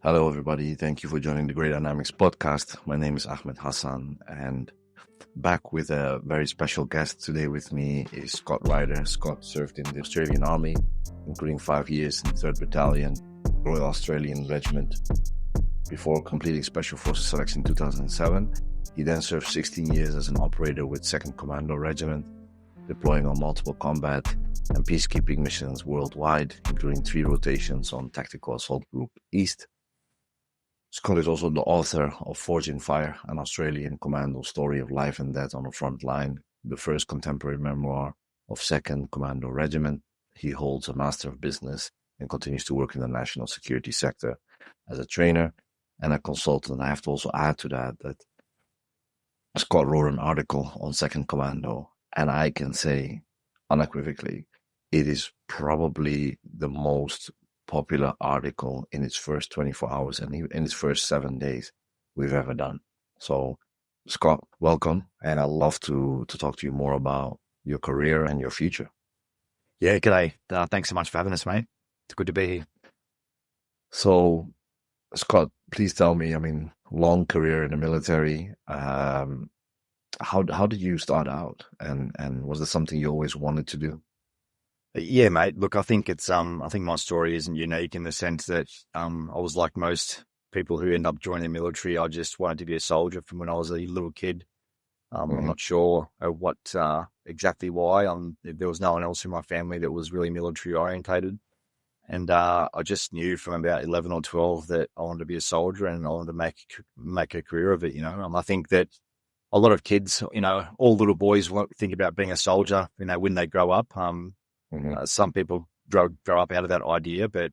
Hello, everybody. Thank you for joining the Great Dynamics podcast. My name is Ahmed Hassan, and back with a very special guest today with me is Scott Ryder. Scott served in the Australian Army, including 5 years in the 3rd Battalion, Royal Australian Regiment, before completing Special Forces selection in 2007. He then served 16 years as an operator with 2nd Commando Regiment, deploying on multiple combat and peacekeeping missions worldwide, including 3 rotations on Tactical Assault Group East. Scott is also the author of Forging Fire, an Australian commando story of life and death on the front line, the first contemporary memoir of 2nd Commando Regiment. He holds a Master of Business and continues to work in the national security sector as a trainer and a consultant. I have to also add to that Scott wrote an article on 2nd Commando, and I can say unequivocally, it is probably the most popular article in its first 24 hours and in its first 7 days we've ever done. So, Scott, welcome, and I'd love to talk to you more about your career and your future. Yeah, g'day. Thanks so much for having us, mate. It's good to be here. So, Scott, please tell me, long career in the military. How did you start out, and was there something you always wanted to do? Yeah, mate. Look, I think I think my story isn't unique in the sense that I was like most people who end up joining the military. I just wanted to be a soldier from when I was a little kid. I'm not sure what exactly why. There was no one else in my family that was really military orientated, and I just knew from about 11 or 12 that I wanted to be a soldier and I wanted to make a career of it. I think that a lot of kids, all little boys think about being a soldier, when they grow up. Some people grow up out of that idea, but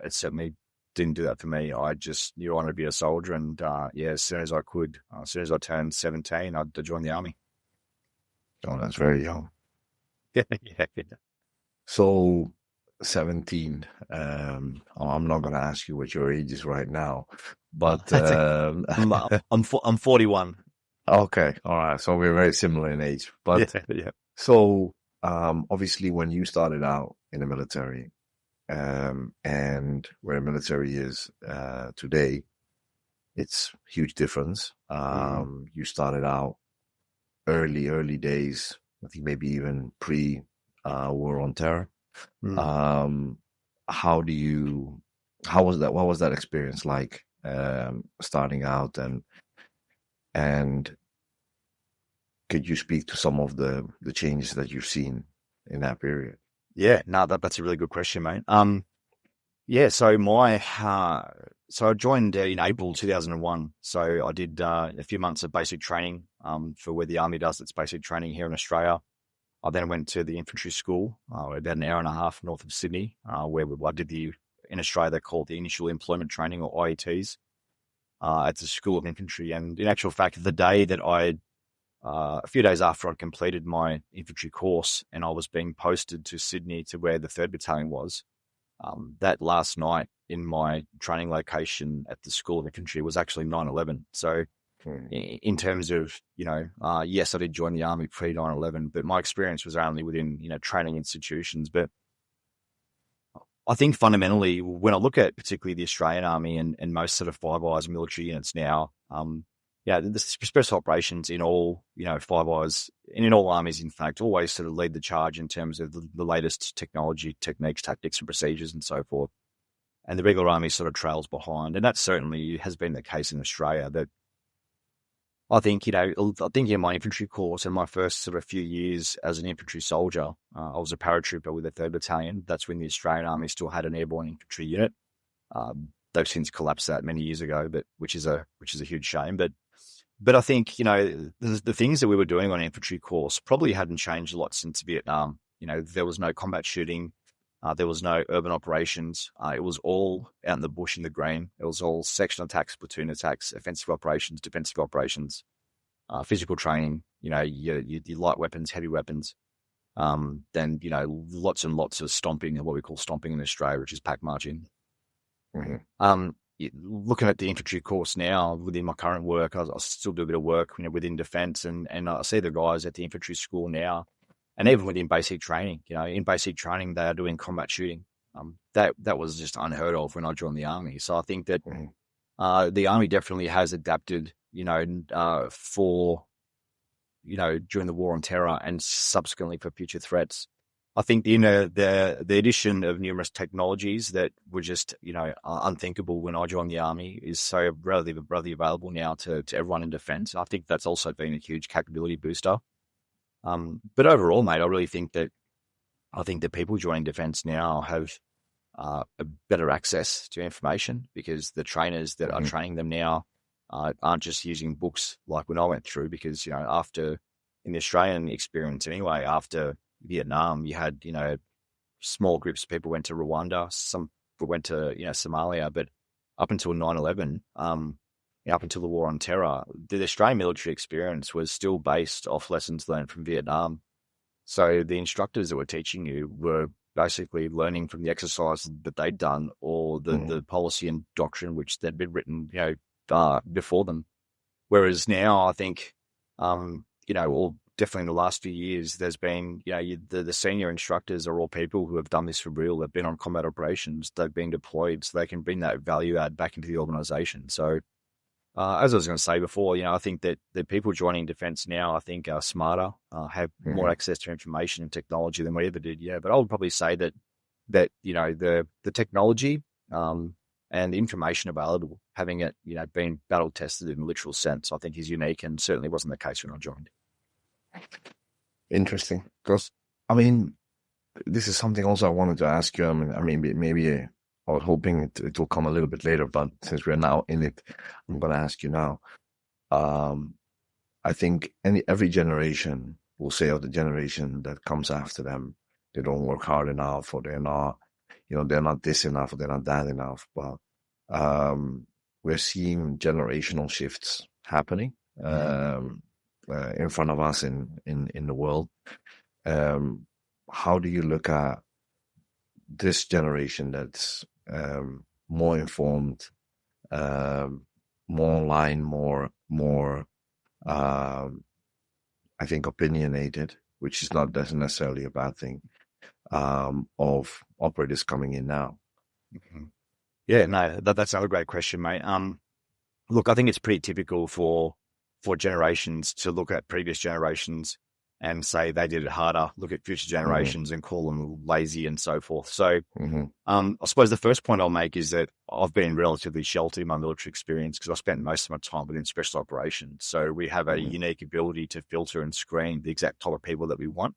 it certainly didn't do that for me. I just knew I wanted to be a soldier, and as soon as I could, as soon as I turned 17, I joined the army. Oh, that's very young. Yeah. So, 17. I'm not going to ask you what your age is right now, but I'm 41. Okay, all right. So we're very similar in age, but yeah. So obviously when you started out in the military, and where the military is today, it's huge difference. You started out early days, I think maybe even pre war on terror. How was that? What was that experience like, starting out, and could you speak to some of the changes that you've seen in that period? Yeah, no, that's a really good question, mate. So I joined in April 2001. So I did a few months of basic training for where the Army does its basic training here in Australia. I then went to the infantry school about an hour and a half north of Sydney, where I did in Australia they're called the Initial Employment Training, or IETs. It's a school of infantry, and in actual fact, the day that a few days after I'd completed my infantry course and I was being posted to Sydney to where the 3rd Battalion was, that last night in my training location at the School of Infantry was actually 9/11. So in terms of, yes, I did join the Army pre 9/11, but my experience was only within, training institutions. But I think fundamentally, when I look at particularly the Australian Army and most sort of Five Eyes military units now, the special operations in all, Five Eyes and in all armies, in fact, always sort of lead the charge in terms of the latest technology, techniques, tactics, and procedures, and so forth. And the regular army sort of trails behind, and that certainly has been the case in Australia. That I think, in my infantry course and my first sort of few years as an infantry soldier, I was a paratrooper with the 3rd Battalion. That's when the Australian Army still had an airborne infantry unit. They've since collapsed that many years ago, which is a huge shame. But I think, the things that we were doing on infantry course probably hadn't changed a lot since Vietnam. There was no combat shooting. There was no urban operations. It was all out in the bush in the green. It was all section attacks, platoon attacks, offensive operations, defensive operations, physical training, your light weapons, heavy weapons. Then, lots and lots of stomping, what we call stomping in Australia, which is pack marching. Looking at the infantry course now within my current work, I still do a bit of work, within defence, and I see the guys at the infantry school now, and even within basic training, in basic training, they are doing combat shooting. That was just unheard of when I joined the Army. So I think that Mm-hmm. the Army definitely has adapted, for, during the war on terror and subsequently for future threats. I think the addition of numerous technologies that were just unthinkable when I joined the Army is so readily available now to everyone in defence. I think that's also been a huge capability booster. But overall, mate, I really think that people joining defence now have a better access to information because the trainers that are Mm-hmm. training them now aren't just using books like when I went through. Because after in the Australian experience anyway, after Vietnam, you had small groups of people went to Rwanda, some went to Somalia, but up until 9/11, up until the war on terror, the Australian military experience was still based off lessons learned from Vietnam. So the instructors that were teaching you were basically learning from the exercises that they'd done or the policy and doctrine which they'd been written before them. Whereas now, I think, or definitely in the last few years, there's been, the senior instructors are all people who have done this for real. They've been on combat operations. They've been deployed, so they can bring that value add back into the organization. So, as I was going to say before, I think that the people joining defence now, I think, are smarter, have more access to information and technology than we ever did. Yeah, but I would probably say that the technology and the information available, having it been battle tested in a literal sense, I think is unique, and certainly wasn't the case when I joined. Interesting, because I mean, this is something also I wanted to ask you. I mean, maybe I was hoping it will come a little bit later, but since we're now in it, I'm going to ask you now. I think every generation will say of the generation that comes after them, they don't work hard enough, or they're not, they're not this enough, or they're not that enough. But we're seeing generational shifts happening in front of us in the world. How do you look at this generation that's more informed, more online, more I think opinionated, which is not necessarily a bad thing, of operators coming in now? Yeah, no, that's another great question, mate. Look, I think it's pretty typical for generations to look at previous generations and say they did it harder, look at future generations and call them lazy and so forth. So I suppose the first point I'll make is that I've been relatively sheltered in my military experience because I spent most of my time within special operations. So we have a unique ability to filter and screen the exact type of people that we want.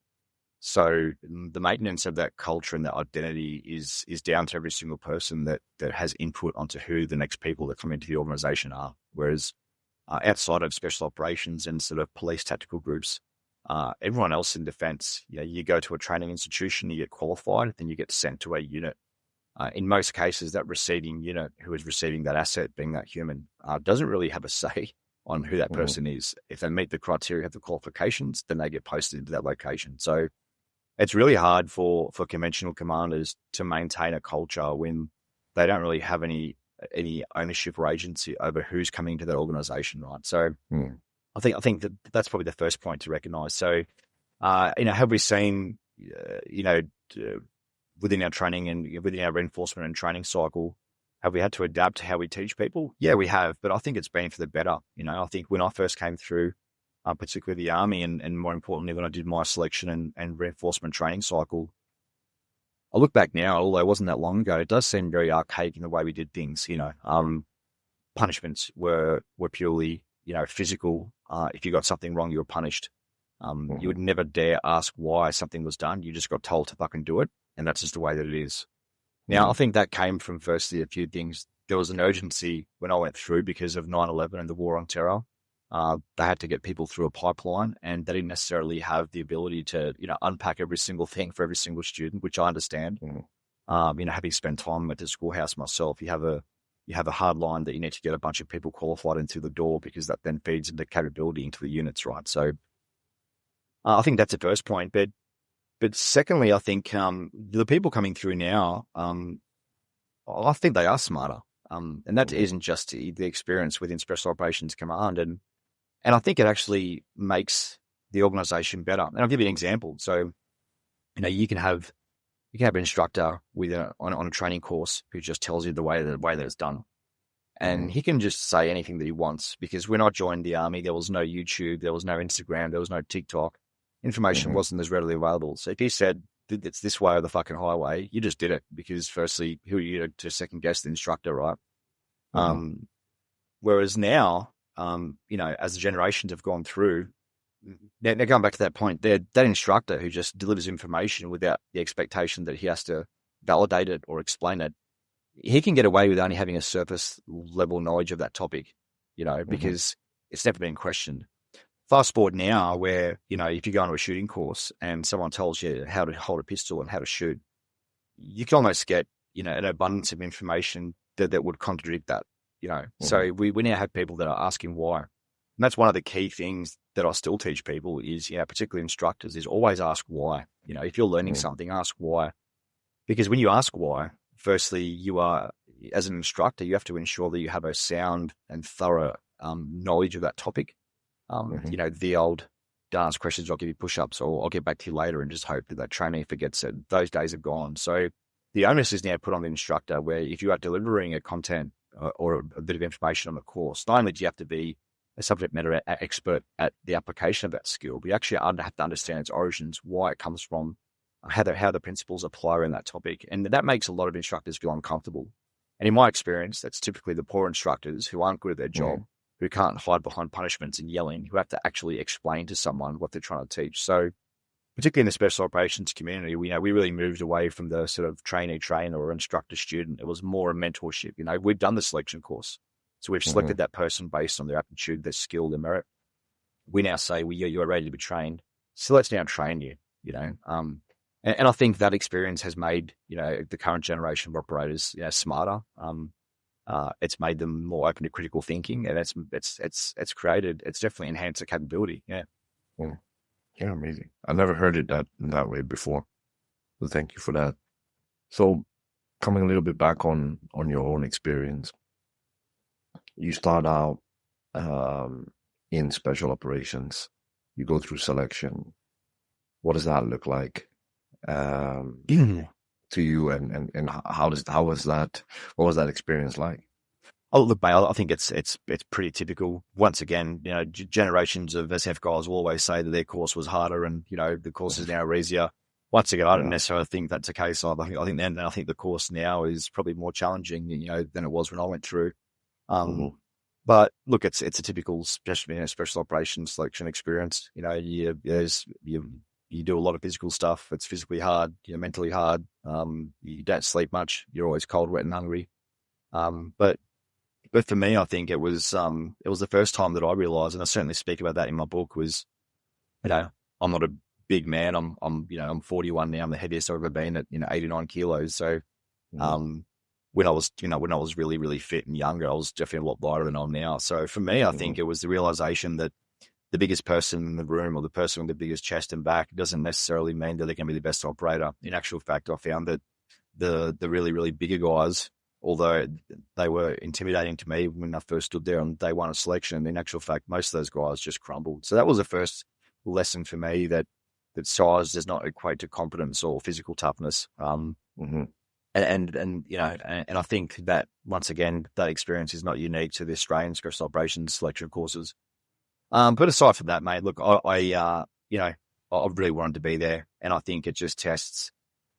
So the maintenance of that culture and that identity is down to every single person that has input onto who the next people that come into the organization are. Whereas outside of special operations and sort of police tactical groups, everyone else in defense, you go to a training institution, you get qualified, then you get sent to a unit. In most cases, that receiving unit who is receiving that asset, being that human, doesn't really have a say on who that person is. If they meet the criteria, have the qualifications, then they get posted into that location. So it's really hard for conventional commanders to maintain a culture when they don't really have any ownership or agency over who's coming into that organization, right? So I think that's probably the first point to recognize. So, have we seen, within our training and within our reinforcement and training cycle, have we had to adapt to how we teach people? Yeah, we have, but I think it's been for the better. I think when I first came through, particularly the Army, and more importantly, when I did my selection and reinforcement training cycle, I look back now, although it wasn't that long ago, it does seem very archaic in the way we did things. Punishments were purely, physical. If you got something wrong, you were punished. You would never dare ask why something was done. You just got told to fucking do it. And that's just the way that it is. Now, I think that came from firstly a few things. There was an urgency when I went through because of 9/11 and the war on terror. They had to get people through a pipeline, and they didn't necessarily have the ability to, unpack every single thing for every single student, which I understand. Having spent time at the schoolhouse myself, you have a hard line that you need to get a bunch of people qualified in through the door because that then feeds into capability into the units, right? So I think that's the first point. But secondly, I think the people coming through now, I think they are smarter. And that isn't just the experience within Special Operations Command. And I think it actually makes the organization better. And I'll give you an example. So, you can have You can have an instructor with on a training course who just tells you the way that it's done. And he can just say anything that he wants, because when I joined the army, there was no YouTube, there was no Instagram, there was no TikTok. Information wasn't as readily available. So if he said it's this way or the fucking highway, you just did it, because firstly, who are you to second guess the instructor, right? Whereas now, as the generations have gone through, they're going back to that point. That instructor who just delivers information without the expectation that he has to validate it or explain it, he can get away with only having a surface level knowledge of that topic, because it's never been questioned. Fast forward now where, if you go on a shooting course and someone tells you how to hold a pistol and how to shoot, you can almost get, an abundance of information that would contradict that, So we now have people that are asking why. And that's one of the key things that I still teach people is, particularly instructors, is always ask why. If you're learning something, ask why. Because when you ask why, firstly, you are, as an instructor, you have to ensure that you have a sound and thorough knowledge of that topic. The old dance questions, I'll give you push-ups, or I'll get back to you later, and just hope that trainee forgets it. Those days are gone. So the onus is now put on the instructor, where if you are delivering a content or a bit of information on the course, not only do you have to be a subject matter expert at the application of that skill, but you actually have to understand its origins, why it comes from, how the principles apply in that topic. And that makes a lot of instructors feel uncomfortable. And in my experience, that's typically the poor instructors who aren't good at their job, who can't hide behind punishments and yelling, who have to actually explain to someone what they're trying to teach. So particularly in the special operations community, we really moved away from the sort of trainee-trainer or instructor-student. It was more a mentorship. We've done the selection course. So we've selected that person based on their aptitude, their skill, their merit. We now say, you're ready to be trained. So let's now train you, And I think that experience has made, the current generation of operators, smarter. It's made them more open to critical thinking, and it's definitely enhanced their capability. Yeah. Yeah, amazing. I never heard it that way before. So thank you for that. So coming a little bit back on your own experience, you start out in special operations. You go through selection. What does that look like to you, and how was that? What was that experience like? Oh, look, mate, I think it's pretty typical. Once again, generations of SF guys will always say that their course was harder, and the course is now easier. Once again, I don't necessarily think that's the case either. I think the course now is probably more challenging, than it was when I went through. But look, it's a typical special operations selection experience. You do a lot of physical stuff. It's physically hard, mentally hard. You don't sleep much. You're always cold, wet, and hungry. But for me, I think it was the first time that I realized, and I certainly speak about that in my book, was, I'm not a big man. I'm 41 now. I'm the heaviest I've ever been at, 89 kilos. So, when I was really, really fit and younger, I was definitely a lot lighter than I am now. So for me, I think it was the realization that the biggest person in the room, or the person with the biggest chest and back, doesn't necessarily mean that they're going to be the best operator. In actual fact, I found that the really, really bigger guys, although they were intimidating to me when I first stood there on day one of selection, in actual fact, most of those guys just crumbled. So that was the first lesson for me, that size does not equate to competence or physical toughness. And I think that, once again, that experience is not unique to the Australian special operations selection courses. But aside from that, mate, look, I really wanted to be there, and I think it just tests,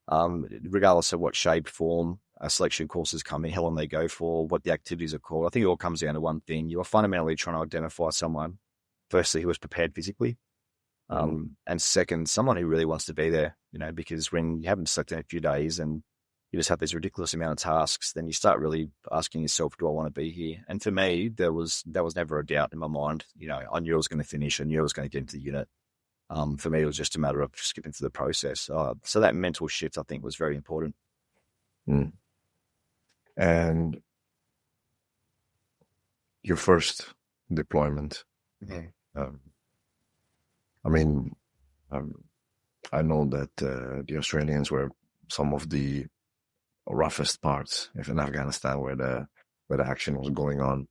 regardless of what shape, form selection courses come in, how long they go for, what the activities are called. I think it all comes down to one thing: you are fundamentally trying to identify someone, firstly, who is prepared physically, and second, someone who really wants to be there. Because when you haven't slept in a few days and you just have this ridiculous amount of tasks, then you start really asking yourself, do I want to be here? And for me, there was never a doubt in my mind. I knew I was going to finish. I knew I was going to get into the unit. For me, it was just a matter of skipping through the process. So that mental shift, I think, was very important. And your first deployment, I know that the Australians were some of the roughest parts in Afghanistan, where the action was going on.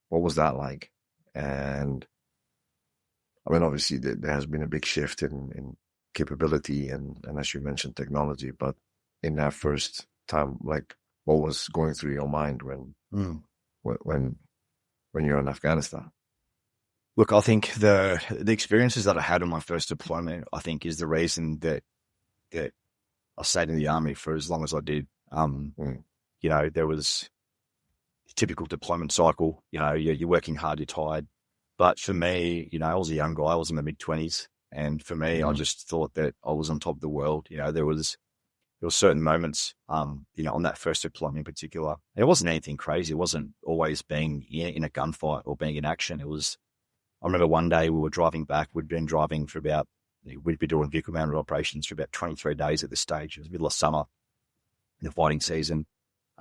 What was that like? And obviously there has been a big shift in capability and as you mentioned, technology. But in that first time, like, what was going through your mind when you're in Afghanistan? Look, I think the experiences that I had on my first deployment, I think, is the reason that I stayed in the army for as long as I did. You know, there was a typical deployment cycle. You know, you're working hard, you're tired. But for me, you know, I was a young guy. I was in my mid-20s, and for me, I just thought that I was on top of the world. You know, there were certain moments, you know, on that first deployment in particular. It wasn't anything crazy. It wasn't always being in a gunfight or being in action. I remember one day we were driving back. We'd been driving we'd be doing vehicle mounted operations for about 23 days at this stage. It was the middle of summer, in the fighting season.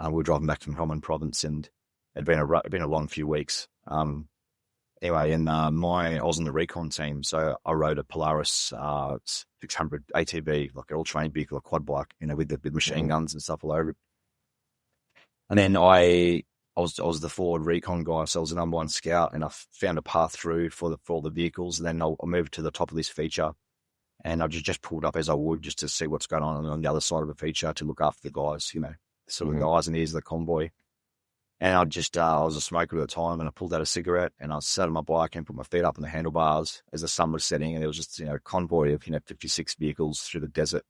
We were driving back from Helmand province, and it'd been a long few weeks. Anyway, and I was on the recon team, so I rode a Polaris 600 ATV, like an all-terrain vehicle, a quad bike, you know, with machine guns and stuff all over it. And then I was the forward recon guy, so I was the number one scout, and I found a path through for all the vehicles. And then I moved to the top of this feature, and I just pulled up as I would, just to see what's going on the other side of the feature, to look after the guys, you know, sort of the eyes and ears of the convoy. And I was a smoker at the time, and I pulled out a cigarette, and I sat on my bike and put my feet up on the handlebars as the sun was setting, and there was just, you know, a convoy of, you know, 56 vehicles through the desert.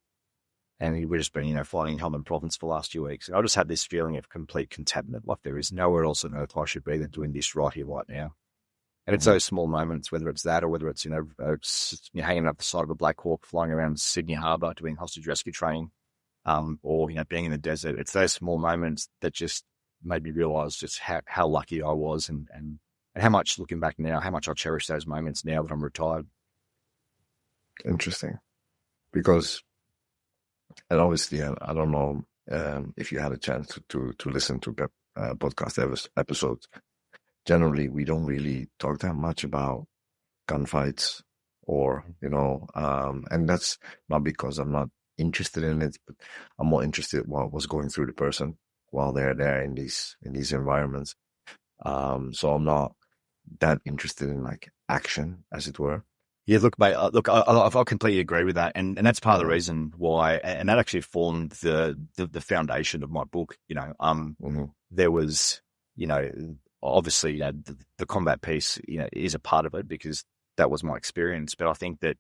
And we've just been, you know, fighting in Helmand province for the last few weeks. And I just had this feeling of complete contentment. Like, there is nowhere else on earth I should be than doing this right here, right now. And it's those small moments, whether it's that or whether it's, you know, hanging up the side of a Black Hawk, flying around Sydney Harbour doing hostage rescue training, or, you know, being in the desert. It's those small moments that just made me realise just how lucky I was, and how much, looking back now, how much I cherish those moments now that I'm retired. Interesting. Because, and obviously, I don't know if you had a chance to listen to podcast episodes. Generally, we don't really talk that much about gunfights, or, you know, and that's not because I'm not interested in it, but I'm more interested in what was going through the person while they're there in these environments. So I'm not that interested in, like, action, as it were. Yeah, look, mate, I completely agree with that. And that's part of the reason why, and that actually formed the foundation of my book. You know, there was, you know, obviously, you know, the combat piece, you know, is a part of it, because that was my experience. But I think that,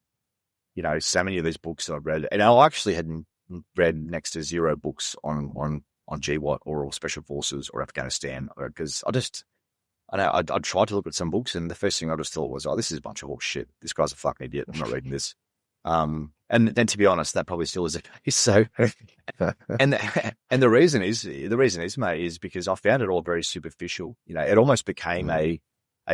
you know, so many of these books that I've read, and I actually hadn't read next to zero books on GWAT or Special Forces or Afghanistan, because I tried to look at some books, and the first thing I just thought was, oh, this is a bunch of horse shit. This guy's a fucking idiot. I'm not reading this. And then, to be honest, that probably still is the case. So, and the reason is, mate, is because I found it all very superficial. You know, it almost became a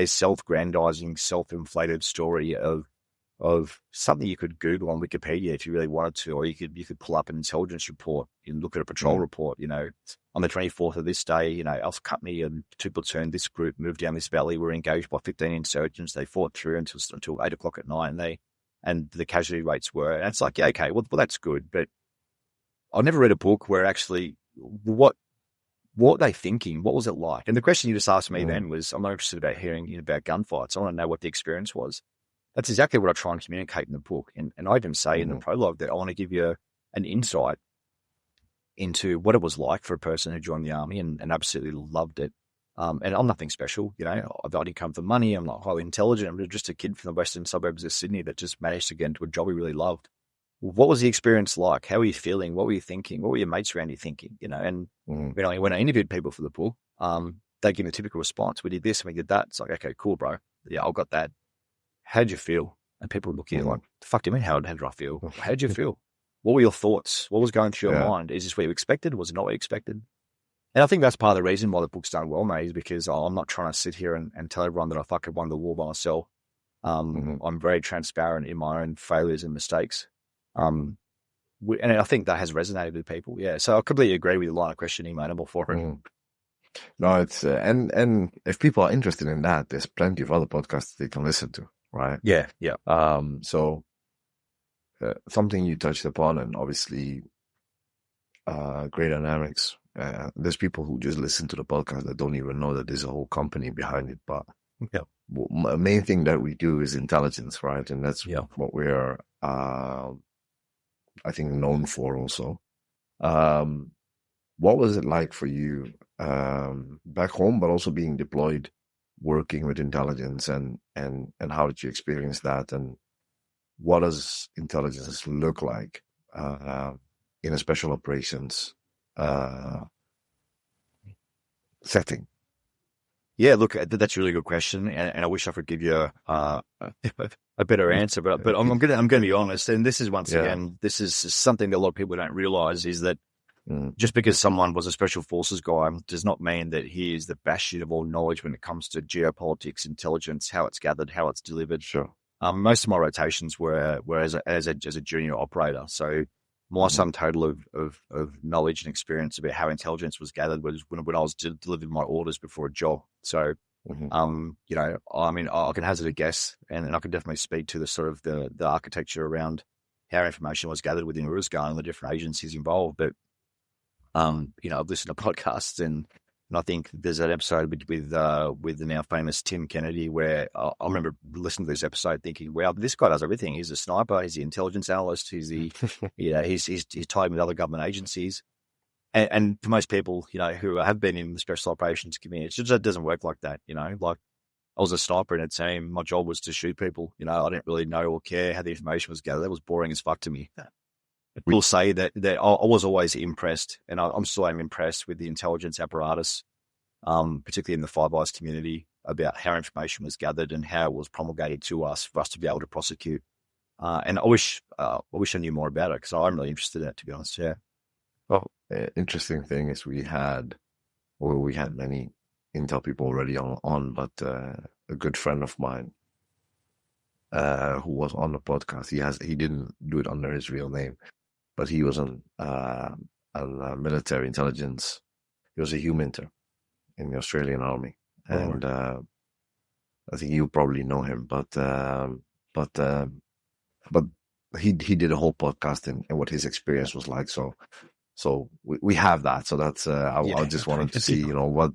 self-grandizing, self-inflated story of something you could Google on Wikipedia if you really wanted to, or you could pull up an intelligence report and look at a patrol report. You know, on the 24th of this day, you know, Alpha Company and 2 platoon, this group moved down this valley, were engaged by 15 insurgents. They fought through until 8 o'clock at night, and the casualty rates were. And it's like, yeah, okay, well, that's good, but I never read a book where actually what were they thinking? What was it like? And the question you just asked me then was, I'm not interested about hearing about gunfights. I want to know what the experience was. That's exactly what I try and communicate in the book. And I even say in the prologue that I want to give you an insight into what it was like for a person who joined the army and absolutely loved it. And I'm nothing special, you know. I didn't come for money. I'm not highly intelligent. I'm just a kid from the western suburbs of Sydney that just managed to get into a job he really loved. What was the experience like? How were you feeling? What were you thinking? What were your mates around you thinking? You know, and when I interviewed people for the book, they give me a typical response. We did this and we did that. It's like, okay, cool, bro. Yeah, I got that. How'd you feel? And people would look at you like, the fuck do you mean, how did I feel? How'd you feel? What were your thoughts? What was going through your mind? Is this what you expected? Was it not what you expected? And I think that's part of the reason why the book's done well, mate, is because I'm not trying to sit here and tell everyone that I fucking won the war by myself. I'm very transparent in my own failures and mistakes. And I think that has resonated with people. Yeah. So I completely agree with your line of questioning, mate. I'm all for it. No, it's, and if people are interested in that, there's plenty of other podcasts they can listen to, right? Yeah. Yeah. So something you touched upon, and obviously, Great Dynamics. There's people who just listen to the podcast that don't even know that there's a whole company behind it. But the main thing that we do is intelligence, right? And that's what we're I think, known for also. What was it like for you back home, but also being deployed, working with intelligence, and how did you experience that? And what does intelligence look like in a special operations setting? Yeah, look, that's a really good question, and I wish I could give you a better answer, but I'm gonna be honest, and this is this is something that a lot of people don't realize, is that just because someone was a special forces guy does not mean that he is the bastion of all knowledge when it comes to geopolitics, intelligence, how it's gathered, how it's delivered. Sure. Most of my rotations were as a junior operator, so my sum total of knowledge and experience about how intelligence was gathered was when I was delivering my orders before a job. So, you know, I mean, I can hazard a guess, and I can definitely speak to the sort of the architecture around how information was gathered within Uruzgan and the different agencies involved. But, you know, I've listened to podcasts, and I think there's an episode with the now famous Tim Kennedy where I remember listening to this episode thinking, wow, this guy does everything. He's a sniper, he's the intelligence analyst, he's the, you know, he's tied with other government agencies. And for most people, you know, who have been in the special operations community, it doesn't work like that. You know, like I was a sniper in a team. My job was to shoot people. You know, I didn't really know or care how the information was gathered. That was boring as fuck to me. I will say that I was always impressed, and I'm still impressed with the intelligence apparatus, particularly in the Five Eyes community, about how information was gathered and how it was promulgated to us for us to be able to prosecute. And I wish I knew more about it, because I'm really interested in it, to be honest. Yeah. Well, interesting thing is we had many intel people already on, but a good friend of mine who was on the podcast, he didn't do it under his real name, but he was on military intelligence. He was a huminter in the Australian Army, and I think you probably know him. But he did a whole podcast and what his experience was like. So we have that. So that's I just wanted to see, you know,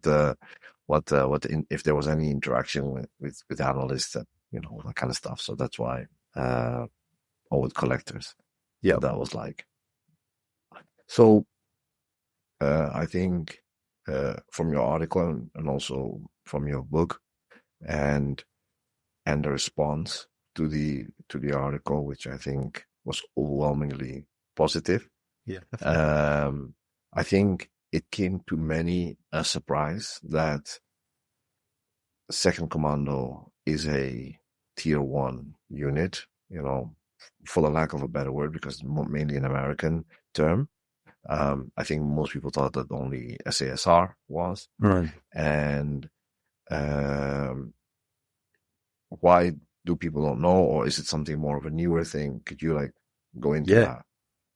if there was any interaction with analysts, that, you know, that kind of stuff. So that's why, or with collectors, that was like. So I think from your article and also from your book and the response to the article, which I think was overwhelmingly positive. Yeah. I think it came to many a surprise that 2nd Commando is a tier 1 unit, you know, for the lack of a better word, because it's mainly an American term. I think most people thought that only SASR was. Right. And why do people don't know, or is it something more of a newer thing? Could you like go into that?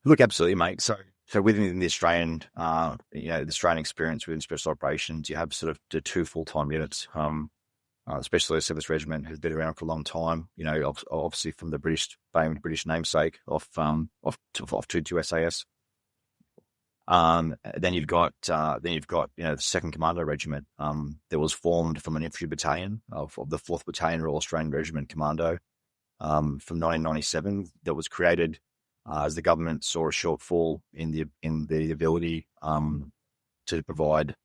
Look, absolutely, mate. So within the Australian, you know, the Australian experience within special operations, you have sort of the 2 full-time units. Especially the Service Regiment has been around for a long time. You know, obviously from the famed British namesake of 22 SAS. Then you've got you know, the 2nd Commando Regiment that was formed from an infantry battalion of the 4th Battalion Royal Australian Regiment Commando from 1997, that was created as the government saw a shortfall in the ability to provide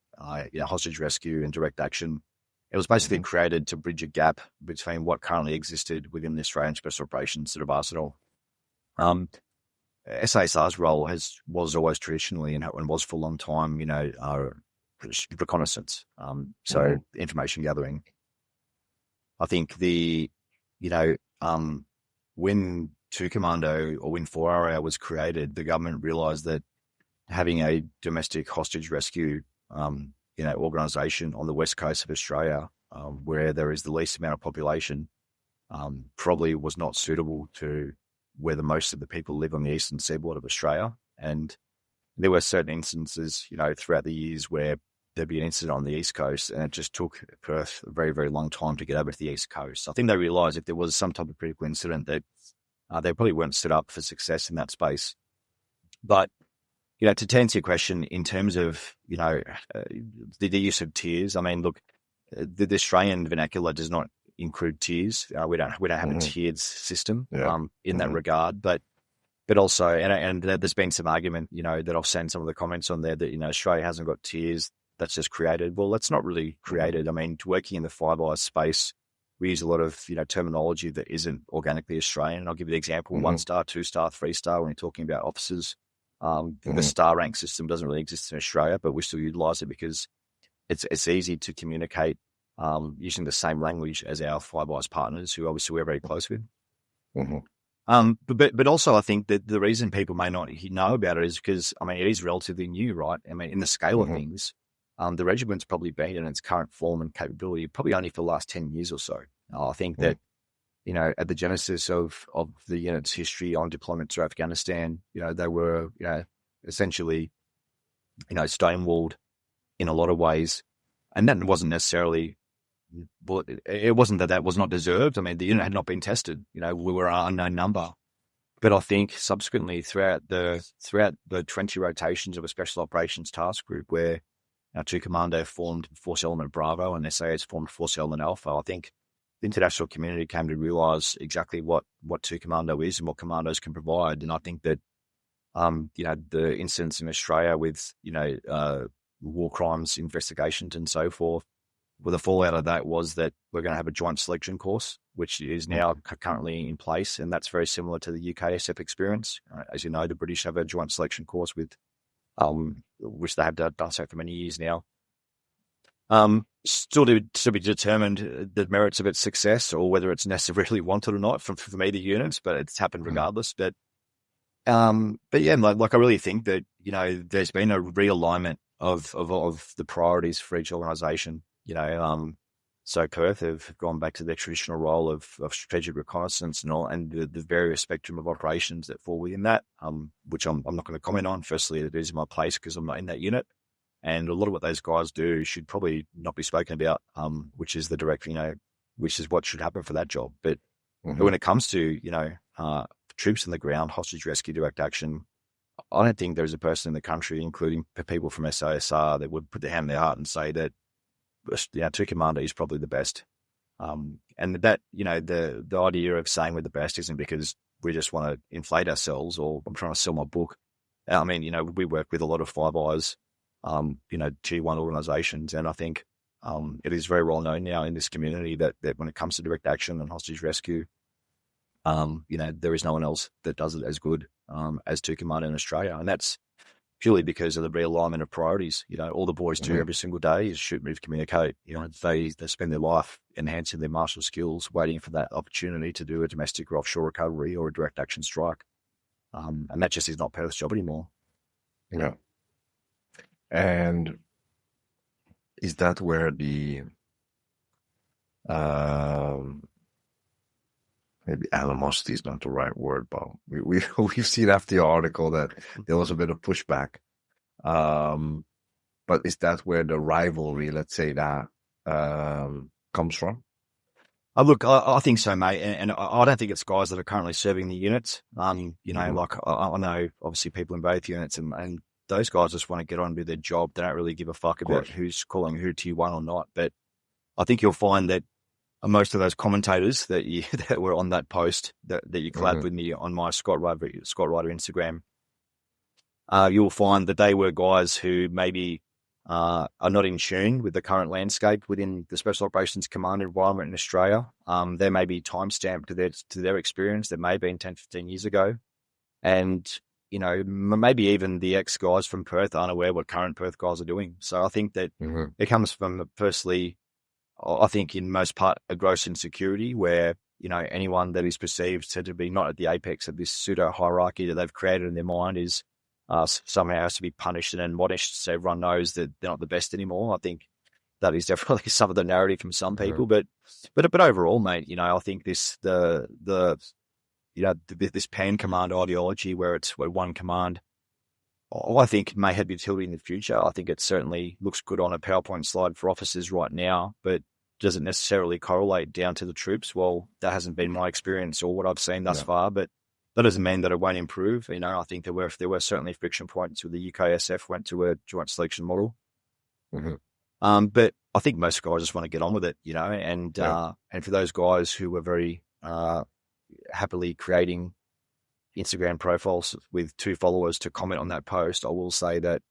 you know, hostage rescue and direct action. It was basically created to bridge a gap between what currently existed within the Australian Special Operations sort of arsenal. SASR's role was always traditionally, and was for a long time, you know, reconnaissance. So information gathering. I think you know, when 2 Commando or when 4RA was created, the government realised that having a domestic hostage rescue, you know, organisation on the west coast of Australia, where there is the least amount of population, probably was not suitable to where the most of the people live on the eastern seaboard of Australia. And there were certain instances, you know, throughout the years where there'd be an incident on the east coast, and it just took Perth a very, very long time to get over to the east coast. I think they realised if there was some type of critical incident that they probably weren't set up for success in that space. But, you know, to answer your question in terms of, you know, the use of tiers, I mean, look, the Australian vernacular does not include tiers. We don't have a tiered system in that regard. But but also, and there's been some argument, that I've seen some of the comments on there that, Australia hasn't got tiers, that's just created. Well, that's not really created. I mean, working in the Five Eyes space, we use a lot of, terminology that isn't organically Australian. I'll give you the example, 1-star, 2-star, 3-star, when you're talking about officers. The star rank system doesn't really exist in Australia, but we still utilize it because it's easy to communicate using the same language as our Five Eyes partners, who obviously we're very close with. But also I think that the reason people may not know about it is because, I mean, it is relatively new, right? I mean, in the scale of things, the regiment's probably been in its current form and capability probably only for the last 10 years or so. I think that, at the genesis of the unit's history on deployment to Afghanistan, they were, essentially, stonewalled in a lot of ways. And that wasn't necessarily, but it wasn't that was not deserved. I mean, the unit had not been tested. We were an unknown number. But I think subsequently throughout the 20 rotations of a special operations task group, where our 2 Commando formed Force Element Bravo and SAS formed Force Element Alpha, I think the international community came to realise exactly what 2 Commando is and what commandos can provide. And I think that, the incidents in Australia with, war crimes investigations and so forth, well, the fallout of that was that we're going to have a joint selection course, which is now currently in place. And that's very similar to the UKSF experience. As you know, the British have a joint selection course with, which they have done so for many years now. Still to be determined the merits of its success or whether it's necessarily wanted or not from either units, but it's happened regardless. But yeah, like I really think that, there's been a realignment of the priorities for each organisation. So Perth have gone back to their traditional role of strategic reconnaissance and all, and the various spectrum of operations that fall within that, which I'm not going to comment on. Firstly, it is my place because I'm not in that unit. And a lot of what those guys do should probably not be spoken about, which is the direct, which is what should happen for that job. But when it comes to, troops on the ground, hostage rescue, direct action, I don't think there's a person in the country, including people from SASR, that would put their hand in their heart and say that, 2 Commando is probably the best. And that, the idea of saying we're the best isn't because we just want to inflate ourselves or I'm trying to sell my book. I mean, we work with a lot of Five Eyes, tier 1 organizations. And I think it is very well known now in this community that when it comes to direct action and hostage rescue, there is no one else that does it as good as 2 Commando in Australia. And that's purely because of the realignment of priorities. All the boys do every single day is shoot, move, communicate. They spend their life enhancing their martial skills, waiting for that opportunity to do a domestic or offshore recovery or a direct action strike. And that just is not Perth's job anymore. Yeah. And is that where the maybe animosity is not the right word, but we've seen after the article that there was a bit of pushback. But is that where the rivalry, let's say, that comes from? Look, I think so, mate. And I don't think it's guys that are currently serving the units. Like I know obviously people in both units and those guys just want to get on with their job. They don't really give a fuck about who's calling who Tier 1 or not. But I think you'll find that most of those commentators that were on that post that you collabed with me on my Scott Ryder Instagram, you'll find that they were guys who maybe are not in tune with the current landscape within the Special Operations Command environment in Australia. There may be timestamped to their experience that may have been 10, 15 years ago. And, maybe even the ex-guys from Perth aren't aware what current Perth guys are doing. So I think that it comes from, firstly, I think in most part, a gross insecurity where, anyone that is perceived to be not at the apex of this pseudo hierarchy that they've created in their mind is somehow has to be punished and admonished so everyone knows that they're not the best anymore. I think that is definitely some of the narrative from some people, but overall, mate, I think this pan command ideology where it's one command, I think may have utility in the future. I think it certainly looks good on a PowerPoint slide for officers right now, but does it necessarily correlate down to the troops? Well, that hasn't been my experience or what I've seen thus far, but that doesn't mean that it won't improve. I think there were certainly friction points with the UKSF went to a joint selection model. But I think most guys just want to get on with it, and for those guys who were very happily creating Instagram profiles with 2 followers to comment on that post, I will say that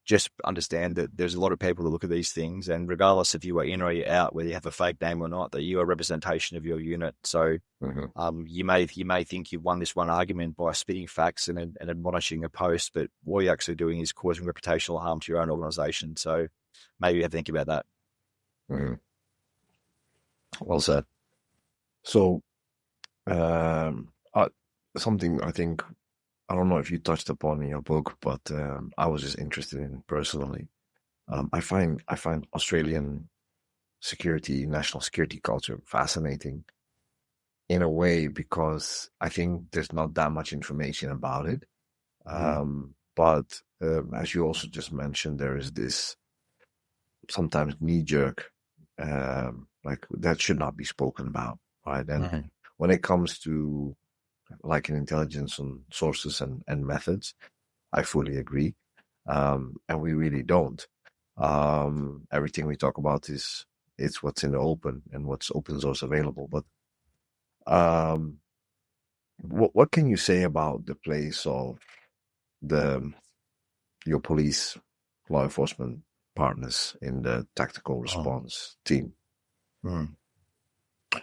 just understand that there's a lot of people that look at these things, and regardless if you are in or you're out, whether you have a fake name or not, that you are a representation of your unit. So you may think you've won this one argument by spitting facts and admonishing a post, but what you're actually doing is causing reputational harm to your own organisation. So maybe you have to think about that. Well said. So something I think, I don't know if you touched upon in your book, but I was just interested in personally. I find Australian national security culture fascinating in a way, because I think there's not that much information about it. But as you also just mentioned, there is this sometimes knee-jerk, like that should not be spoken about, right? And when it comes to like an intelligence on sources and methods, I fully agree. And we really don't. Everything we talk about it's what's in the open and what's open source available. But what can you say about the place of your police law enforcement partners in the tactical response team,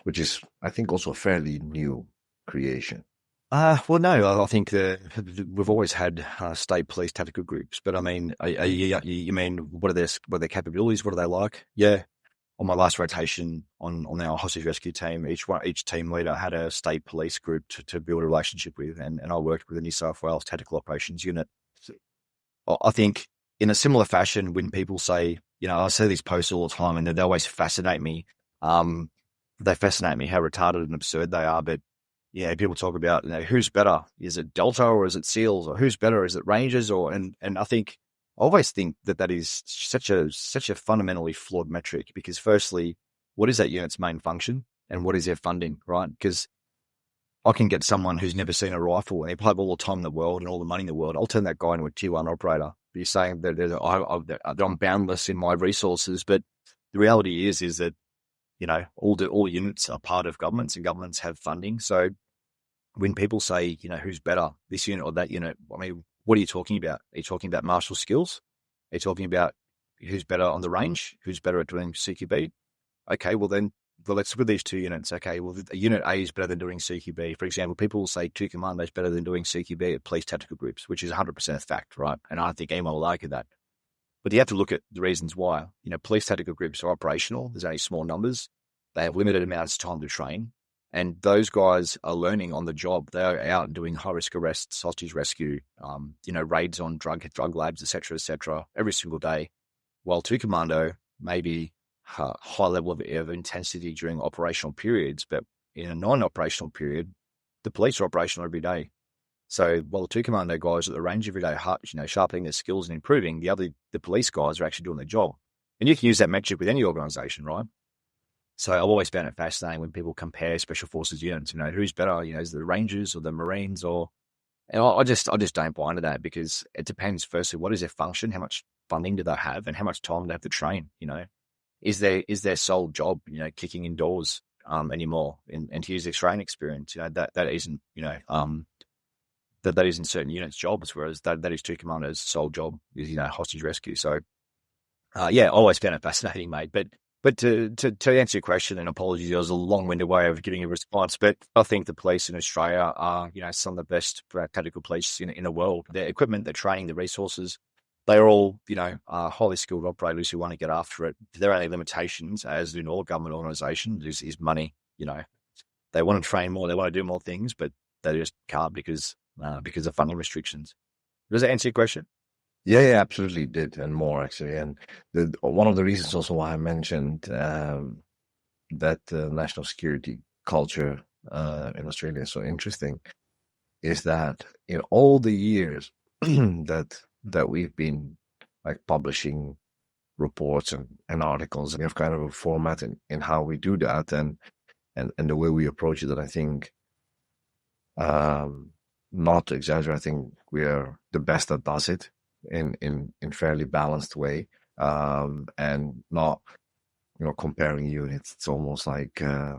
which is, I think, also a fairly new creation? Well, no, I think we've always had state police tactical groups, but I mean, you mean what are their capabilities? What are they like? Yeah. On my last rotation on our hostage rescue team, each team leader had a state police group to build a relationship with, and I worked with the New South Wales Tactical Operations Unit. I think in a similar fashion, when people say, I see these posts all the time, and they always fascinate me. They fascinate me how retarded and absurd they are, but yeah, people talk about who's better? Is it Delta or is it SEALs? Or who's better? Is it Rangers? And I always think that is such a fundamentally flawed metric, because firstly, what is that unit's main function and what is their funding, right? Because I can get someone who's never seen a rifle and they have all the time in the world and all the money in the world. I'll turn that guy into a tier 1 operator. But you're saying that I'm boundless in my resources, but the reality is that all units are part of governments, and governments have funding. So when people say, who's better, this unit or that unit, I mean, what are you talking about? Are you talking about martial skills? Are you talking about who's better on the range? Who's better at doing CQB? Okay, well let's look at these 2 units. Okay, well, unit A is better than doing CQB. For example, people will say 2 Commando is better than doing CQB at police tactical groups, which is 100% a fact, right? And I don't think anyone will argue that. But you have to look at the reasons why. Police tactical groups are operational. There's only small numbers. They have limited amounts of time to train. And those guys are learning on the job. They are out doing high-risk arrests, hostage rescue, raids on drug labs, et cetera, every single day. While 2 Commando may be high level of intensity during operational periods, but in a non-operational period, the police are operational every day. So while the 2 Commando guys are at the range every day, sharpening their skills and improving, the police guys are actually doing their job. And you can use that metric with any organisation, right? So I've always found it fascinating when people compare special forces units. Who's better? Is it the Rangers or the Marines? And I just don't buy into that, because it depends. Firstly, what is their function? How much funding do they have, and how much time do they have to train? Is their sole job kicking indoors anymore? And to use the Australian experience, that isn't that isn't certain units' jobs, whereas that is 2 Commando's sole job is hostage rescue. So I always found it fascinating, mate. But to answer your question, and apologies, it was a long-winded way of giving a response, but I think the police in Australia are, some of the best tactical police in the world. Their equipment, their training, their resources, they're all, highly skilled operators who want to get after it. Their only limitations, as in all government organisations, is money. They want to train more, they want to do more things, but they just can't because of funding restrictions. Does that answer your question? Yeah, absolutely did, and more actually. And one of the reasons also why I mentioned that national security culture in Australia is so interesting is that in all the years that we've been like publishing reports and articles, we have kind of a format in how we do that and the way we approach it. That I think, not to exaggerate, I think we are the best that does it in fairly balanced way, and not comparing units. It's almost like I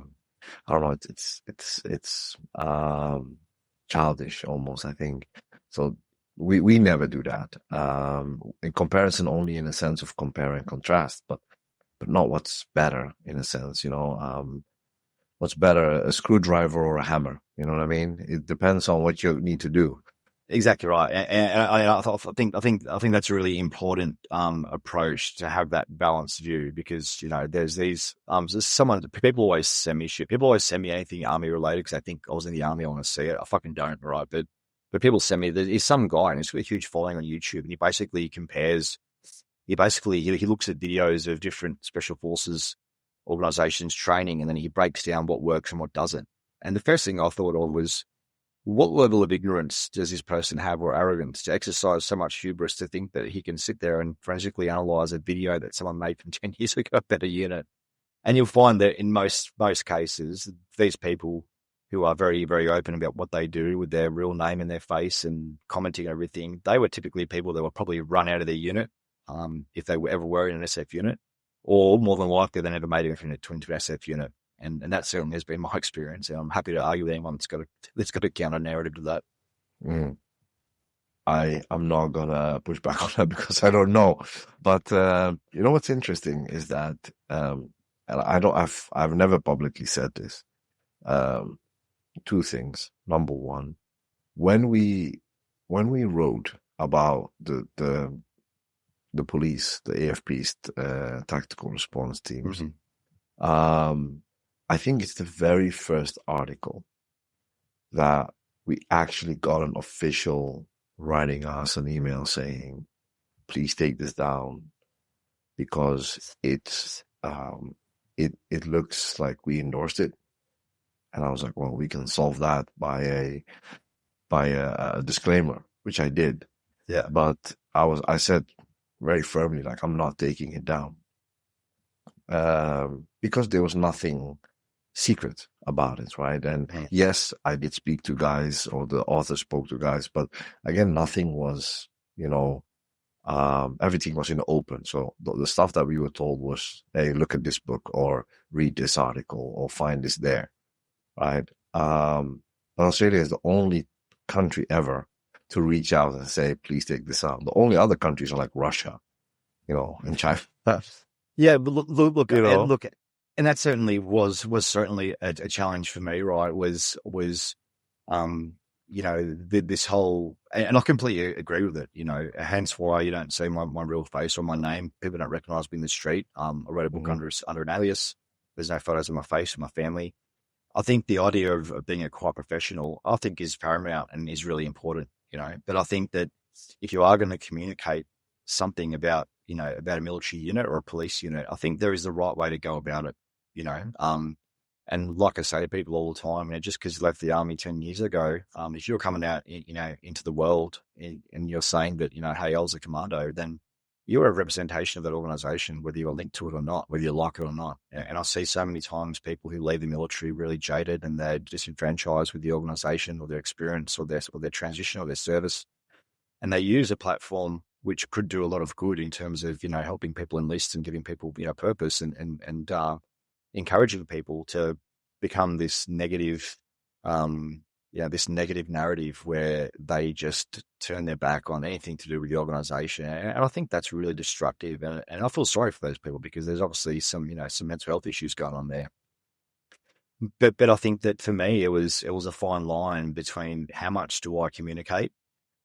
don't know. It's childish almost, I think. So we never do that. In comparison, only in a sense of compare and contrast, but not what's better in a sense, what's better, a screwdriver or a hammer? You know what I mean? It depends on what you need to do. Exactly right, and I think that's a really important approach to have that balanced view, because there's these people always send me shit. People always send me anything army related because I think I was in the army. I want to see it. I fucking don't, right? But people send me. There's some guy and he's got a huge following on YouTube, and he basically compares. He looks at videos of different special forces organizations training, and then he breaks down what works and what doesn't. And the first thing I thought of was, what level of ignorance does this person have, or arrogance, to exercise so much hubris to think that he can sit there and forensically analyze a video that someone made from 10 years ago about a unit? And you'll find that in most cases, these people who are very, very open about what they do with their real name in their face and commenting on everything, they were typically people that were probably run out of their unit, if they ever were in an SF unit, or more than likely they never made it into an SF unit. And that certainly has been my experience. And I'm happy to argue with anyone that's got a counter narrative to that. I'm not gonna push back on that because I don't know. But what's interesting is that, and I've never publicly said this. Two things. Number one, when we wrote about the police, the AFP's tactical response teams, I think it's the very first article that we actually got an official writing us an email saying, please take this down, because it looks like we endorsed it. And I was like, well, we can solve that by a disclaimer, which I did. Yeah. But I said very firmly, like, I'm not taking it down. Because there was nothing secret about it, right? And yes, I did speak to guys, or the author spoke to guys, but again, nothing was, everything was in the open. So the stuff that we were told was, hey, look at this book, or read this article, or find this there, right? But Australia is the only country ever to reach out and say, please take this out. The only other countries are like Russia, and China. Yeah, but look, and that certainly was certainly a challenge for me, right? Was this whole, and I completely agree with it. Hence why you don't see my real face or my name. People don't recognize me in the street. I wrote a book under an alias. There's no photos of my face or my family. I think the idea of being a quiet professional, I think, is paramount and is really important. But I think that if you are going to communicate something about a military unit or a police unit, I think there is the right way to go about it. And like I say to people all the time, just because you left the army 10 years ago, if you're coming out, into the world and you're saying that, hey, I was a commando, then you're a representation of that organization, whether you're linked to it or not, whether you like it or not. And I see so many times people who leave the military really jaded, and they're disenfranchised with the organization or their experience or their transition or their service. And they use a platform which could do a lot of good in terms of, helping people enlist and giving people, purpose and encouraging people to become this negative narrative where they just turn their back on anything to do with the organization. And I think that's really destructive. And I feel sorry for those people, because there's obviously some mental health issues going on there. But I think that for me, it was a fine line between how much do I communicate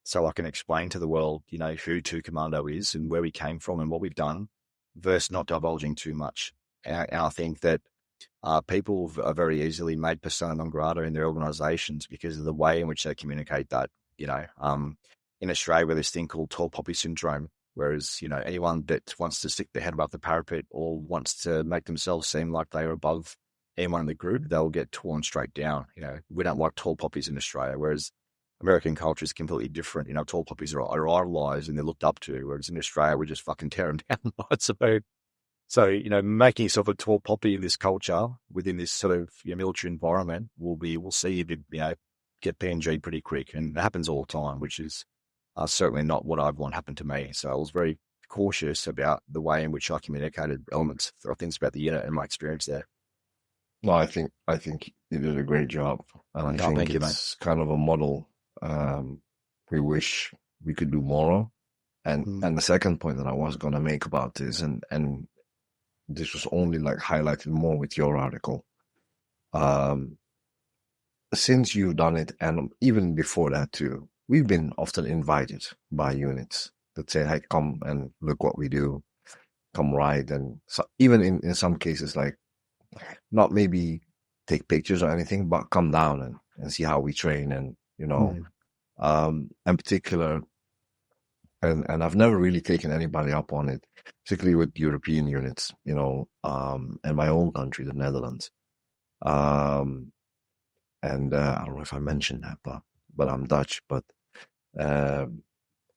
so I can explain to the world, who 2 Commando is and where we came from and what we've done, versus not divulging too much. And I think that people are very easily made persona non grata in their organizations because of the way in which they communicate that. In Australia, there's this thing called tall poppy syndrome, whereas, anyone that wants to stick their head above the parapet or wants to make themselves seem like they are above anyone in the group, they'll get torn straight down. We don't like tall poppies in Australia, whereas American culture is completely different. Tall poppies are idolized and they're looked up to, whereas in Australia, we just fucking tear them down. So, making yourself a tall poppy in this culture within this sort of military environment we'll see you, get PNG pretty quick. And it happens all the time, which is certainly not what I'd want happen to me. So I was very cautious about the way in which I communicated elements or things about the unit and my experience there. No, I think you did a great job, and I Oh, think thank you, mate. it's kind of a model um, we wish we could do more of. And Mm, and the second point that I was gonna make about this, and this was only like highlighted more with your article. Um, since you've done it, and even before that too, we've been often invited by units that say, "Hey, come and look what we do. Come ride." And so, even in some cases, like not maybe take pictures or anything, but come down and see how we train, and mm, in particular. And I've never really taken anybody up on it, particularly with European units, and my own country, the Netherlands. Um, and I don't know if I mentioned that, but I'm Dutch. But um,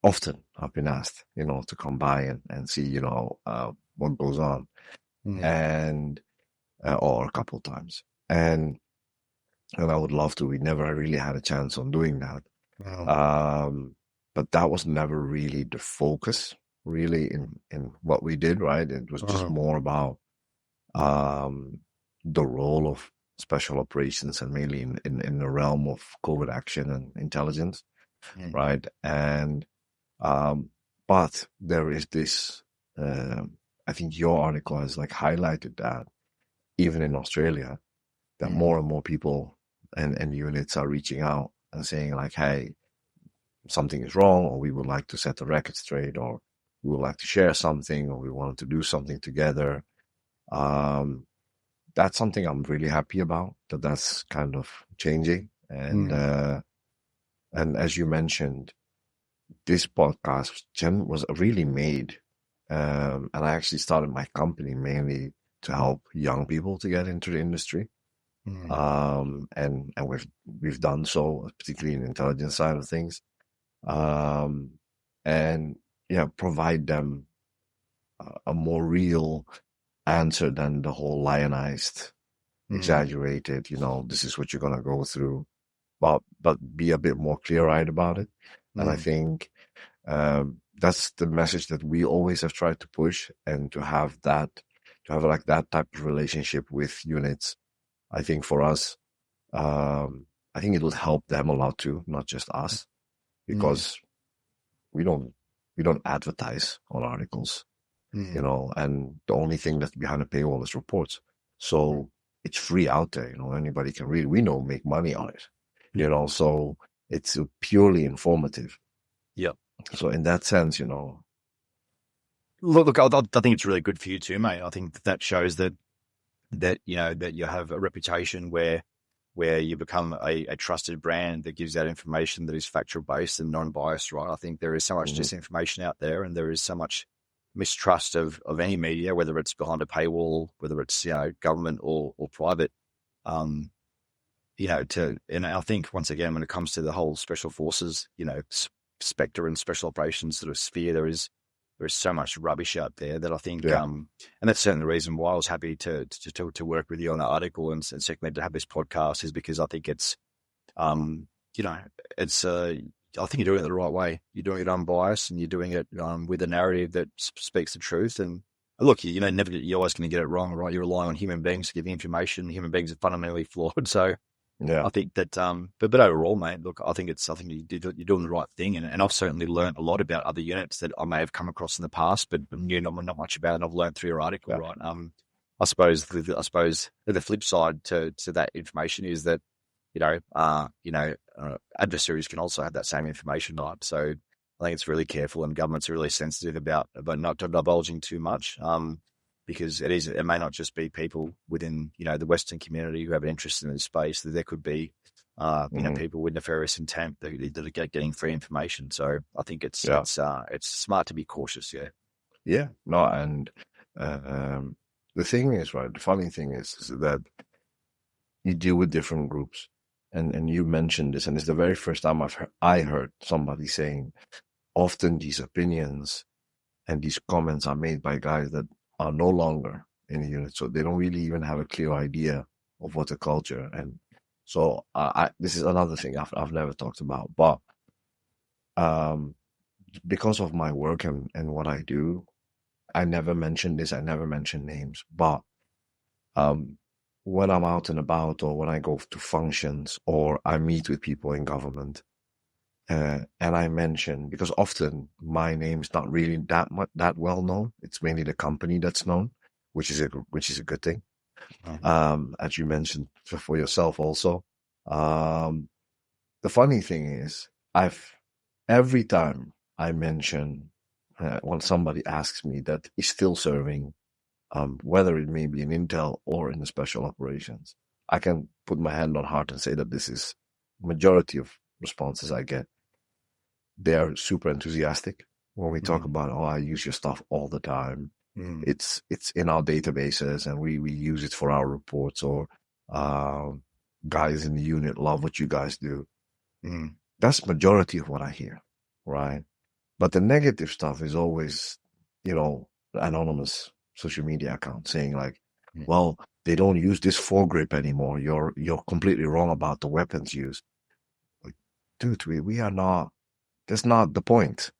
often I've been asked, to come by and see, what goes on, mm, and or a couple of times, and I would love to. We never really had a chance on doing that. oh, Um, but that was never really the focus, really, in what we did, right? It was just oh, more about um, the role of special operations, and mainly in the realm of covert action and intelligence, mm, right? And but there is this. I think your article has like highlighted that even in Australia, that mm, more and more people and units are reaching out and saying like, "Hey, something is wrong, or we would like to set the record straight, or we would like to share something, or we wanted to do something together." Um, that's something I'm really happy about, that's kind of changing. mm, And as you mentioned, this podcast was really made, and I actually started my company mainly to help young people to get into the industry. mm, And we've done so, particularly in the intelligence side of things. Um, and yeah, provide them a more real answer than the whole lionized, mm, exaggerated, this is what you're gonna go through, but be a bit more clear-eyed about it. And I mm, think that's the message that we always have tried to push, and to have like that type of relationship with units. I think for us, I think it would help them a lot too, not just us, mm, because we don't we don't advertise on articles, mm, and the only thing that's behind the paywall is reports. So it's free out there, anybody can read. We don't make money on it, mm. so it's purely informative. Yeah. So in that sense, Look, I think it's really good for you too, mate. I think that shows that you have a reputation where you become a trusted brand that gives out information that is factual based and non-biased, right? I think there is so much mhm, disinformation out there, and there is so much mistrust of any media, whether it's behind a paywall, whether it's government or private. Um, and I think once again, when it comes to the whole special forces, spectre and special operations sort of sphere, there is so much rubbish out there that I think, yeah, and that's certainly the reason why I was happy to work with you on that article, and secondly to have this podcast, is because I think it's, um, you know, it's, I think you're doing it the right way. You're doing it unbiased, and you're doing it with a narrative that speaks the truth. And look, you're always going to get it wrong, right? You're relying on human beings to give you information. Human beings are fundamentally flawed, so. yeah, I think that, but overall, mate, look, I think you're doing the right thing, and I've certainly learned a lot about other units that I may have come across in the past, but knew not much about, and I've learned through your article, yeah, right? I suppose the flip side to that information is that adversaries can also have that same information, right? So I think it's really careful, and governments are really sensitive about not divulging too much. Because it may not just be people within, the Western community who have an interest in this space. That there could be, mhm, people with nefarious intent that are getting free information. So I think it's yeah, it's smart to be cautious. Yeah. yeah. No, and um, the thing is, right? The funny thing is that you deal with different groups, and you mentioned this, and it's the very first time I heard somebody saying, often these opinions and these comments are made by guys that are no longer in the unit, so they don't really even have a clear idea of what the culture. And so this is another thing I've never talked about, but um, because of my work and what I do, I never mention this. I never mention names, but um, when I'm out and about, or when I go to functions, or I meet with people in government, and I mention, because often my name's not really that well known. It's mainly the company that's known, which is a good thing. As you mentioned for yourself also. The funny thing is, every time I mention, when somebody asks me that is still serving, whether it may be in intel or in the special operations, I can put my hand on heart and say that this is majority of responses I get. They are super enthusiastic when we talk about, oh, I use your stuff all the time. It's in our databases, and we use it for our reports, or guys in the unit love what you guys do. That's majority of what I hear, right? But the negative stuff is always, anonymous social media account saying like, well, they don't use this foregrip anymore. You're completely wrong about the weapons used. Like, dude, we are not. That's not the point.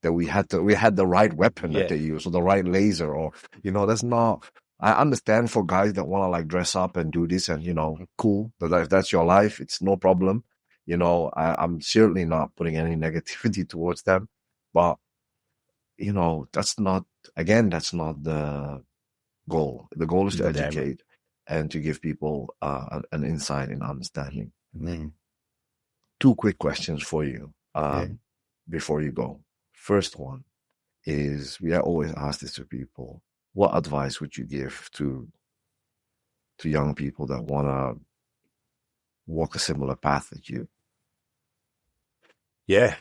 That we had the right weapon that they use, or the right laser, or that's not. I understand for guys that want to like dress up and do this, and cool. If that's your life, it's no problem. I'm certainly not putting any negativity towards them, but that's not the goal. The goal is to educate and to give people an insight and understanding. Two quick questions for you before you go. First one is, we always ask this to people: what advice would you give to young people that want to walk a similar path as you? Yeah,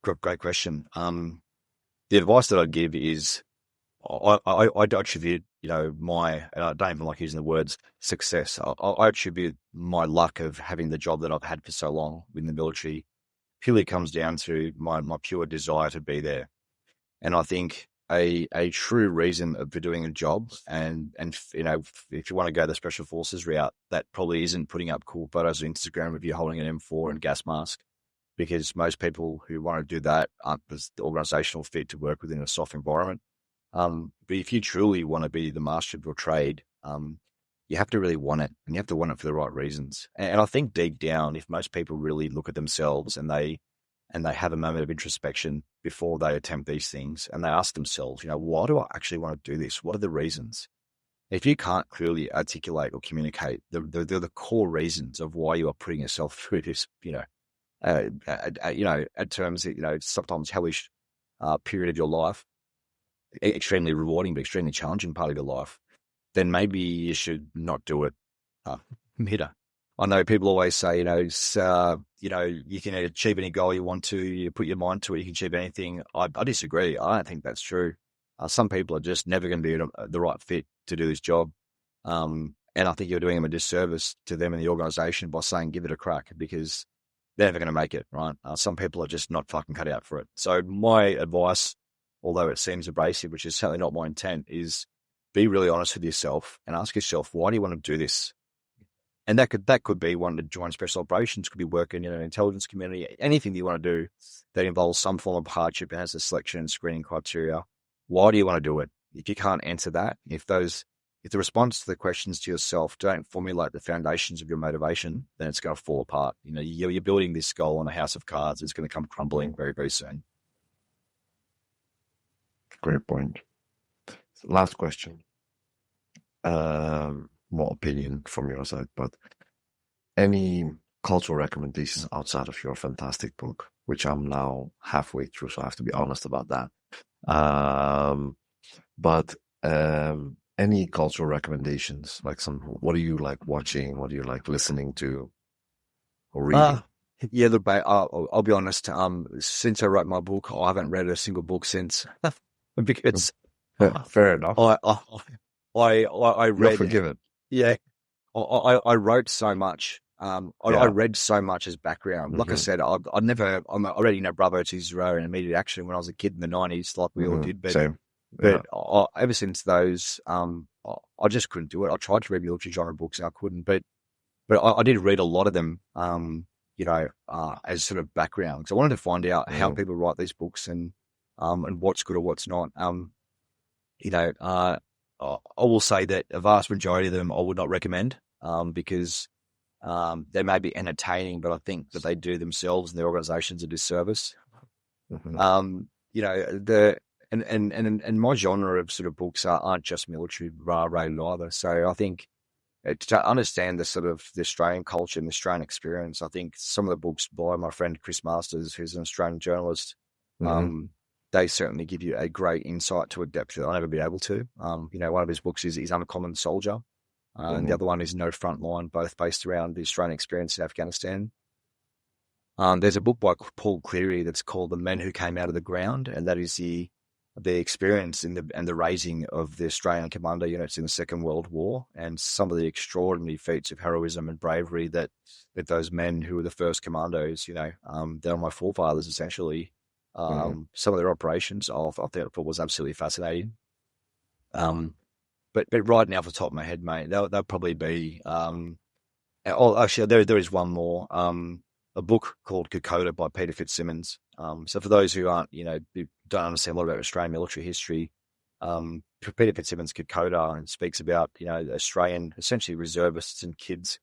great question. The advice that I'd give is, I attribute, my, and I don't even like using the words success. I attribute my luck of having the job that I've had for so long in the military purely comes down to my pure desire to be there. And I think a true reason for doing a job, and if you want to go the special forces route, that probably isn't putting up cool photos on Instagram of you holding an M4 and gas mask, because most people who want to do that aren't the organizational fit to work within a soft environment. But if you truly want to be the master of your trade, you have to really want it, and you have to want it for the right reasons. And I think deep down, if most people really look at themselves and they have a moment of introspection before they attempt these things, and they ask themselves, why do I actually want to do this? What are the reasons? If you can't clearly articulate or communicate the core reasons of why you are putting yourself through this, at terms, sometimes hellish period of your life, extremely rewarding but extremely challenging part of your life, then maybe you should not do it. I know people always say, you can achieve any goal you want to, you put your mind to it, you can achieve anything. I disagree. I don't think that's true. Some people are just never going to be the right fit to do this job. And I think you're doing them a disservice to them and the organization by saying, give it a crack, because they're never going to make it, right? Some people are just not fucking cut out for it. So my advice, although it seems abrasive, which is certainly not my intent, is be really honest with yourself and ask yourself, why do you want to do this? And that could be wanting to join special operations, could be working in an intelligence community, anything that you want to do that involves some form of hardship and has a selection and screening criteria. Why do you want to do it? If you can't answer that, if the response to the questions to yourself don't formulate the foundations of your motivation, then it's going to fall apart. You're building this skull on a house of cards. It's going to come crumbling very, very soon. Great point. Last question. More opinion from your side, but any cultural recommendations outside of your fantastic book, which I'm now halfway through, so I have to be honest about that. But any cultural recommendations, like what do you like watching? What do you like listening to or reading? Yeah, look, mate, I'll be honest. Since I wrote my book, I haven't read a single book since. Because fair enough. I read. You're forgiven. Yeah, I wrote so much. I read so much as background. Like I said, I read, Bravo to Zero and Immediate Action when I was a kid in the 90s, like we all did. But, Same. But ever since those, I just couldn't do it. I tried to read military genre books and I couldn't. But I did read a lot of them, as sort of background, because I wanted to find out how people write these books and what's good or what's not. I will say that a vast majority of them I would not recommend, because they may be entertaining, but I think that they do themselves and their organizations a disservice. Mhm. And my genre of sort of books aren't just military rated either. So I think to understand the sort of the Australian culture and the Australian experience, I think some of the books by my friend Chris Masters, who's an Australian journalist, Mhm. they certainly give you a great insight to a depth that I'll never be able to. One of his books is Uncommon Soldier, and the Mhm. other one is No Frontline, both based around the Australian experience in Afghanistan. There's a book by Paul Cleary that's called The Men Who Came Out of the Ground, and that is the experience and the raising of the Australian commando units in the Second World War, and some of the extraordinary feats of heroism and bravery that those men who were the first commandos, they're my forefathers essentially. Mhm. Some of their operations, I thought was absolutely fascinating. But right now, off the top of my head, mate, they'll probably be. Actually, there is one more. A book called Kokoda by Peter Fitzsimmons. So for those who who don't understand a lot about Australian military history, Peter Fitzsimmons Kokoda and speaks about Australian essentially reservists and kids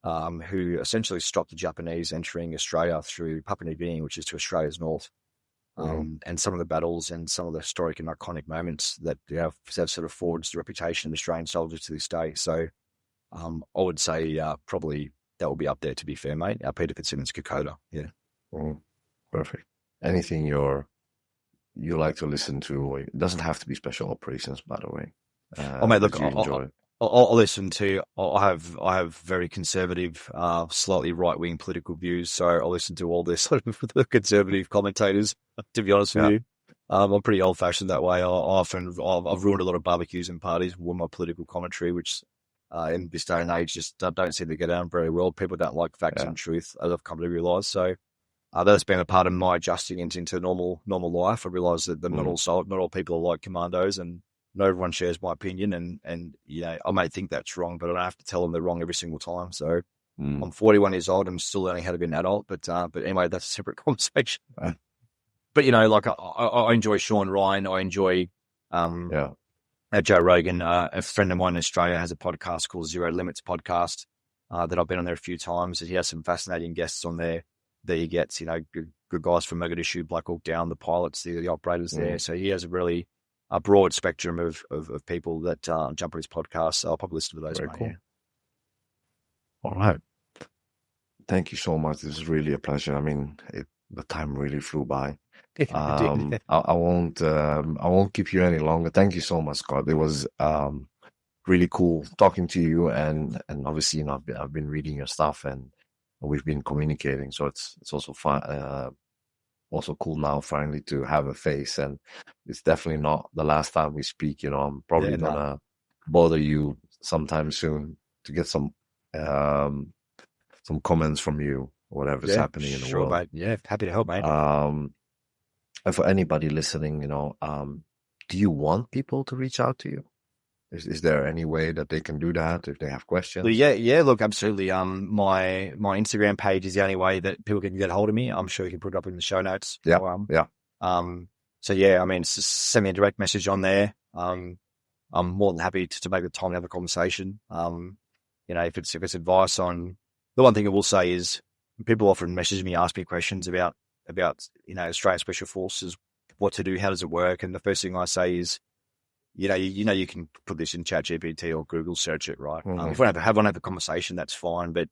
who essentially stopped the Japanese entering Australia through Papua New Guinea, which is to Australia's north. Mhm. And some of the battles and some of the historic and iconic moments that have sort of forged the reputation of Australian soldiers to this day. So I would say probably that will be up there, to be fair, mate. Peter Fitzsimmons Kokoda. Yeah. Mhm. Perfect. Anything you like to listen to? It doesn't have to be special operations, by the way, Oh, mate, look, that you enjoy. I'll listen to. I have very conservative, slightly right wing political views, so I'll listen to all this sort of the conservative commentators. To be honest with Yeah. you, I'm pretty old fashioned that way. I've ruined a lot of barbecues and parties with my political commentary, which in this day and age just don't seem to get down very well. People don't like facts Yeah. and truth, as I've come to realise. So that's been a part of my adjusting into normal life. I realise that not all people are like commandos, and not everyone shares my opinion. And I may think that's wrong, but I don't have to tell them they're wrong every single time. So Mm. I'm 41 years old. I'm still learning how to be an adult. But anyway, that's a separate conversation. Uh, But like I enjoy Sean Ryan. I enjoy yeah. Joe Rogan. A friend of mine in Australia has a podcast called Zero Limits Podcast that I've been on there a few times. And he has some fascinating guests on there that he gets. Good guys from Mogadishu, Black Hawk Down, the pilots, the operators there. So he has a broad spectrum of people that jump on his podcast. So I'll probably listen to those. Very Mate, cool. yeah. All right. Thank you so much. This is really a pleasure. I mean, the time really flew by. I won't keep you any longer. Thank you so much, Scott. It was really cool talking to you, and obviously, I've been reading your stuff, and we've been communicating. So it's also fun, also cool now finally to have a face, and it's definitely not the last time we speak. I'm probably gonna bother you sometime soon to get some comments from you, whatever's happening in the world. Mate. Yeah, happy to help, mate. And for anybody listening, do you want people to reach out to you? Is there any way that they can do that if they have questions? Well, yeah. Look, absolutely. My Instagram page is the only way that people can get hold of me. I'm sure you can put it up in the show notes. Yeah. So yeah, I mean, send me a direct message on there. I'm more than happy to make the time to have a conversation. If it's advice on, the one thing I will say is people often message me, ask me questions about Australian Special Forces, what to do, how does it work, and the first thing I say is, you can put this in ChatGPT or Google search it, right? Mm-hmm. If we want to have a conversation, that's fine, but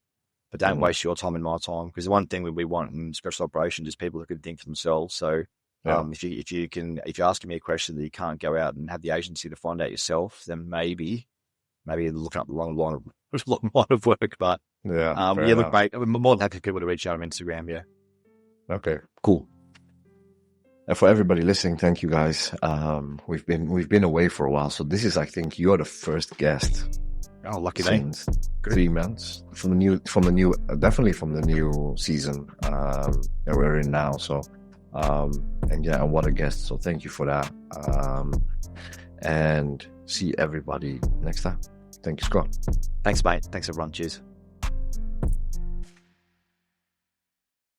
don't waste your time and my time, because the one thing we want in special operations is people who can think for themselves. So if you're asking me a question that you can't go out and have the agency to find out yourself, then maybe you're looking up the long line of work. But look, mate, I'm more than happy for people to reach out on Instagram. Yeah. Okay, cool. And for everybody listening, thank you guys. We've been away for a while, so this is, I think, you're the first guest. Oh, lucky since 3 months definitely from the new season that we're in now. So, and what a guest! So thank you for that. And see everybody next time. Thank you, Scott. Thanks, mate. Thanks, everyone. Cheers.